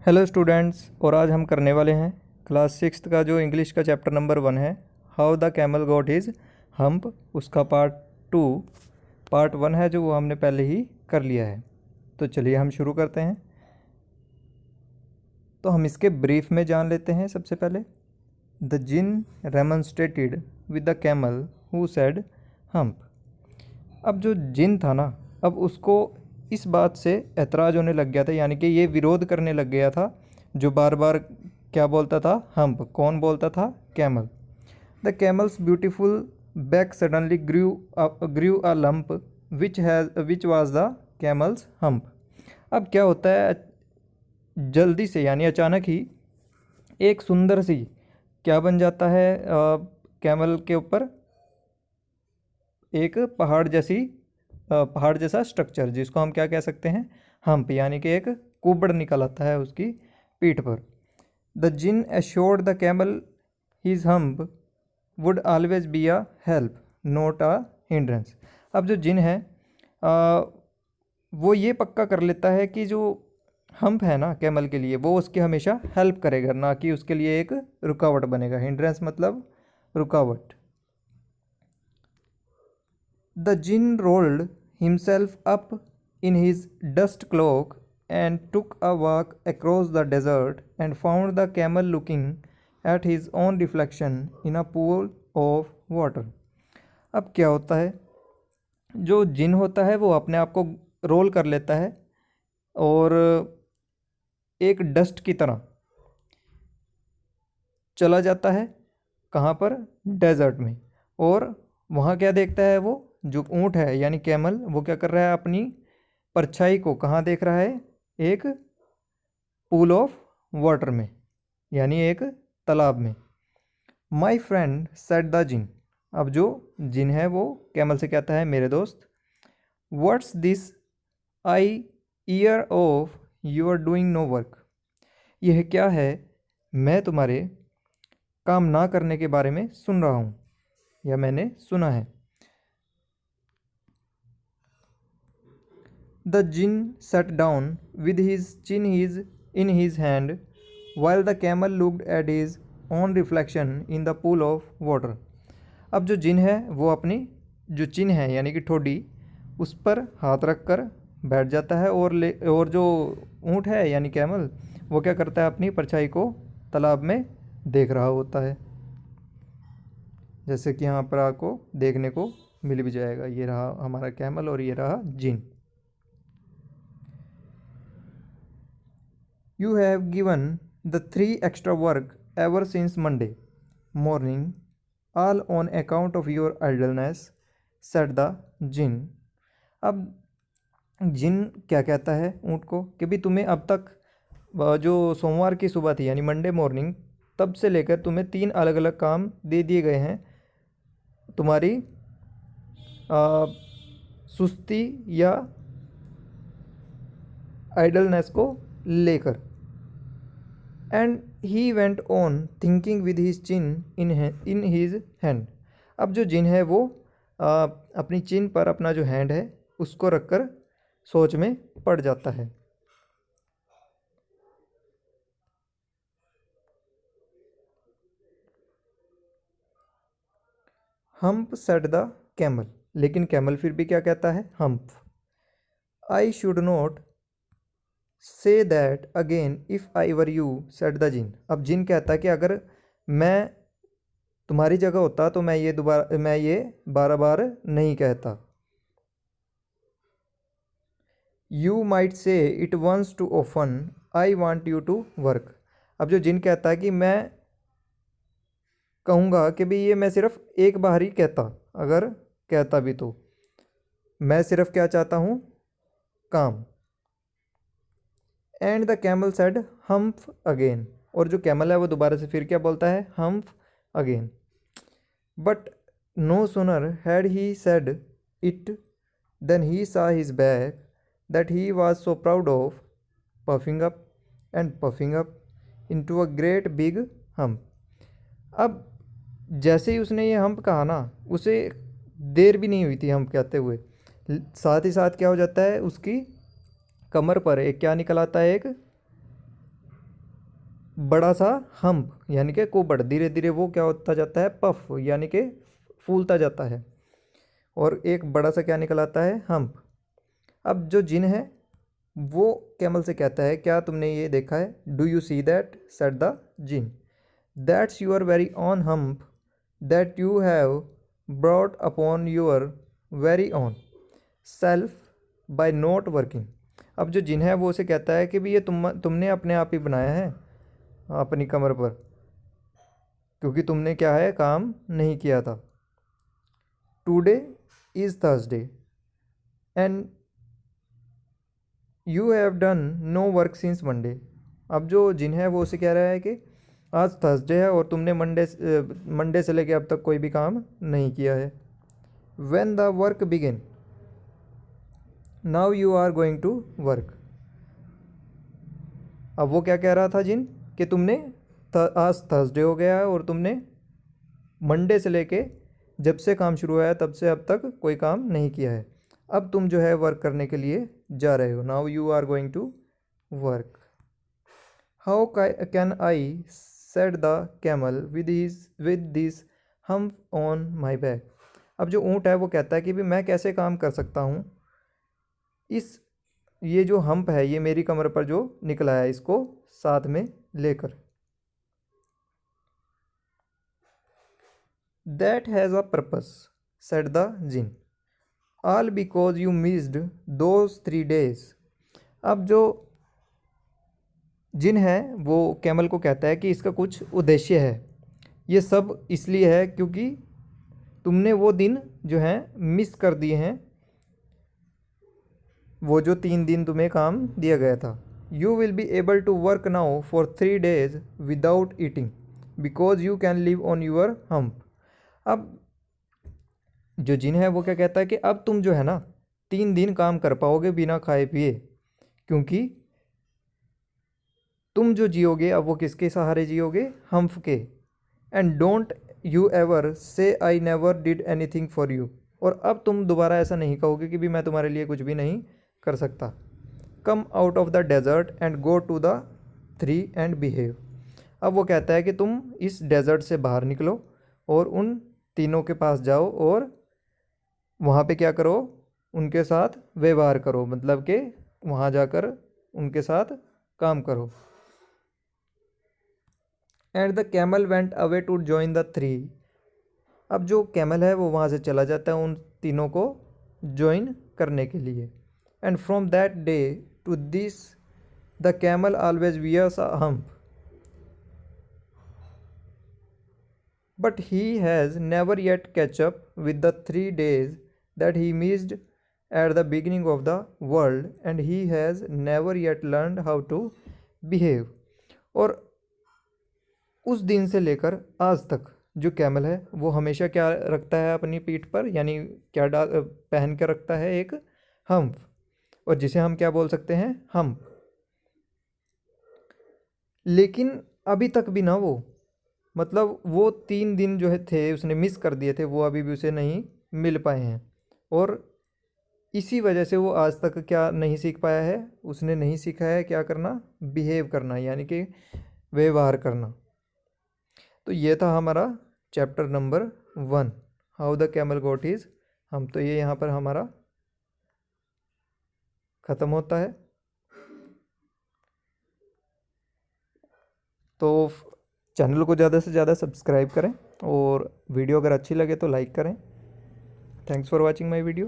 Hello students, और आज हम करने वाले हैं क्लास 6 का जो इंग्लिश का चैप्टर नंबर 1 है, how the camel got his hump. उसका पार्ट 1 है जो वो हमने पहले ही कर लिया है। तो चलिए हम शुरू करते हैं। तो हम इसके ब्रीफ में जान लेते हैं। सबसे पहले, the djinn remonstrated with the camel who said hump. अब जो जिन था ना, अब उसको इस बात से ऐतराज़ होने लग गया था, यानी कि ये विरोध करने लग गया था जो बार बार क्या बोलता था, हम्प। कौन बोलता था? Camel. The camel's beautiful back suddenly grew a lump which was the camel's hump. अब क्या होता है, जल्दी से यानी अचानक ही एक सुंदर सी क्या बन जाता है, कैमल के ऊपर एक पहाड़ जैसा स्ट्रक्चर, जिसको हम क्या कह सकते हैं, हम्प, यानी कि एक कुबड़ निकल आता है उसकी पीठ पर। The djinn assured the camel his hump would always be a help not a hindrance. अब जो जिन है वो ये पक्का कर लेता है कि जो हम्प है ना कैमल के लिए, वो उसकी हमेशा हेल्प करेगा, ना कि उसके लिए एक रुकावट बनेगा। हिंड्रेंस मतलब रुकावट। The Jinn rolled himself up in his dust cloak and took a walk across the desert and found the camel looking at his own reflection in a pool of water. अब क्या होता है, जो जिन होता है वो अपने आप को रोल कर लेता है और एक डस्ट की तरह चला जाता है। कहाँ पर? डेजर्ट में। और वहाँ क्या देखता है, वो जो ऊँट है यानी कैमल, वो क्या कर रहा है, अपनी परछाई को कहाँ देख रहा है? एक पूल ऑफ वाटर में, यानी एक तालाब में। My friend said the djinn. अब जो जिन है वो कैमल से कहता है, मेरे दोस्त, what's this I hear of you are doing no work. यह क्या है, मैं तुम्हारे काम ना करने के बारे में सुन रहा हूँ, या मैंने सुना है। The djinn sat down with his chin in his hand while the camel looked at his own reflection in the pool of water. अब जो जिन है वो अपनी जो चिन है यानी कि ठोडी, उस पर हाथ रख कर बैठ जाता है और जो ऊँट है यानी कैमल, वो क्या करता है, अपनी परछाई को तालाब में देख रहा होता है। जैसे कि यहाँ पर आपको देखने को मिल भी जाएगा। ये रहा हमारा कैमल और ये रहा जिन। You have given the 3 extra work ever since Monday morning, all on account of your idleness, said the jinn. अब जिन क्या कहता है ऊँट को कि भी तुम्हें अब तक जो सोमवार की सुबह थी यानी मंडे मॉर्निंग, तब से लेकर तुम्हें 3 अलग अलग काम दे दिए गए हैं तुम्हारी सुस्ती या आइडलनेस को लेकर। And he went on thinking with his chin in his hand. अब जो जिन है वो अपनी चिन पर अपना जो हैंड है उसको रखकर सोच में पड़ जाता है। Hump said the camel. लेकिन कैमल फिर भी क्या कहता है, hump. I should not say that again if I were you, said the djinn. अब जिन कहता है कि अगर मैं तुम्हारी जगह होता तो मैं ये बार बार नहीं कहता। You might say it once too often, I want you to work. अब जो जिन कहता है कि मैं कहूँगा कि भाई ये मैं सिर्फ एक बार ही कहता, अगर कहता भी तो मैं सिर्फ क्या चाहता हूँ, काम। And the camel said hump again. और जो कैमल है वो दोबारा से फिर क्या बोलता है, hump again. But no sooner had he said it then he saw his back that he was so proud of puffing up into a great big hump. अब जैसे ही उसने ये हम्प कहा ना, उसे देर भी नहीं हुई थी हम्प कहते हुए, साथ ही साथ क्या हो जाता है, उसकी कमर पर एक क्या निकल आता है, एक बड़ा सा हम्प यानी कि कुबड़, धीरे धीरे वो क्या होता जाता है, पफ यानी कि फूलता जाता है, और एक बड़ा सा क्या निकल आता है, हम्प। अब जो जिन है वो कैमल से कहता है, क्या तुमने ये देखा है, do you see that, said the djinn, that's your very own hump that you have brought upon your very own self by not working. अब जो जिन है वो उसे कहता है कि भी ये तुमने अपने आप ही बनाया है अपनी कमर पर, क्योंकि तुमने क्या है, काम नहीं किया था। Today is Thursday and you have done no work since Monday. अब जो जिन है वो उसे कह रहा है कि आज थर्सडे है और तुमने मंडे से लेके अब तक कोई भी काम नहीं किया है। When the work begin now you are going to work. अब वो क्या कह रहा था जिन, कि तुमने आज थर्सडे हो गया है और तुमने मंडे से लेके जब से काम शुरू हुआ है तब से अब तक कोई काम नहीं किया है। अब तुम जो है वर्क करने के लिए जा रहे हो। Now you are going to work. How can I, said the camel with this hump on my back. अब जो ऊँट है वो कहता है कि भी मैं कैसे काम कर सकता हूँ, इस ये जो हम्प है ये मेरी कमर पर जो निकला है इसको साथ में लेकर। That has a purpose, said the djinn, all because you missed those 3 days। अब जो जिन है वो कैमल को कहता है कि इसका कुछ उद्देश्य है, ये सब इसलिए है क्योंकि तुमने वो दिन जो है मिस कर दिए हैं, वो जो 3 दिन तुम्हें काम दिया गया था। You will be able to work now for 3 days without eating because you can live on your hump. अब जो जिन है वो क्या कहता है कि अब तुम जो है ना 3 दिन काम कर पाओगे बिना खाए पिए, क्योंकि तुम जो जियोगे अब वो किसके सहारे जियोगे, हम्प के। एंड डोंट यू एवर से I never did anything for you. और अब तुम दोबारा ऐसा नहीं कहोगे कि भी मैं तुम्हारे लिए कुछ भी नहीं कर सकता। Come out of the desert and go to the tree and behave. अब वो कहता है कि तुम इस डेजर्ट से बाहर निकलो और उन तीनों के पास जाओ और वहाँ पे क्या करो, उनके साथ व्यवहार करो, मतलब कि वहाँ जाकर उनके साथ काम करो। And the camel went away to join the 3। अब जो कैमल है वो वहाँ से चला जाता है उन तीनों को ज्वाइन करने के लिए। And from that day to this the camel always wears a hump, but he has never yet catch up with the 3 days that he missed at the beginning of the world, and he has never yet learned how to behave। और उस दिन से लेकर आज तक जो camel है वो हमेशा क्या रखता है अपनी पीठ पर, यानी क्या पहन कर रखता है, एक हम्प, और जिसे हम क्या बोल सकते हैं, हम्प। लेकिन अभी तक भी ना वो, मतलब वो 3 दिन जो है थे उसने मिस कर दिए थे, वो अभी भी उसे नहीं मिल पाए हैं। और इसी वजह से वो आज तक क्या नहीं सीख पाया है, उसने नहीं सीखा है क्या करना, बिहेव करना, यानी कि व्यवहार करना। तो ये था हमारा chapter number 1, how the camel got his hump. तो ये यहाँ पर हमारा ख़त्म होता है। तो चैनल को ज़्यादा से ज़्यादा सब्सक्राइब करें और वीडियो अगर अच्छी लगे तो लाइक करें। Thanks for watching my video.